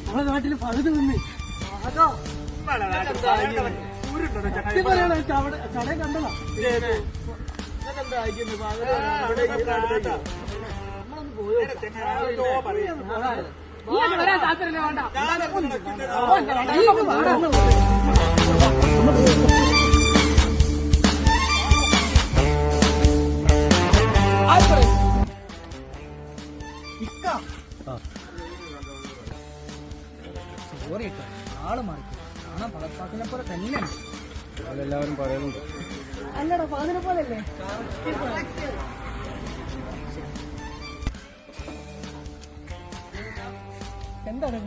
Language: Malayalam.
നമ്മളെ നാട്ടില് പകുതി നിന്ന് അതോ കടയിൽ കണ്ടതാ വരാൻ താല്പര്യമില്ല സോറി കേട്ടോ ആള് മാറിക്കും കാണാൻ പളപ്പാക്കിനെ പോലെ തന്നെയാണ് അതെല്ലാവരും പറയുന്നുണ്ട് അല്ലടാ പാതിനെ പോലല്ലേ എന്താണ്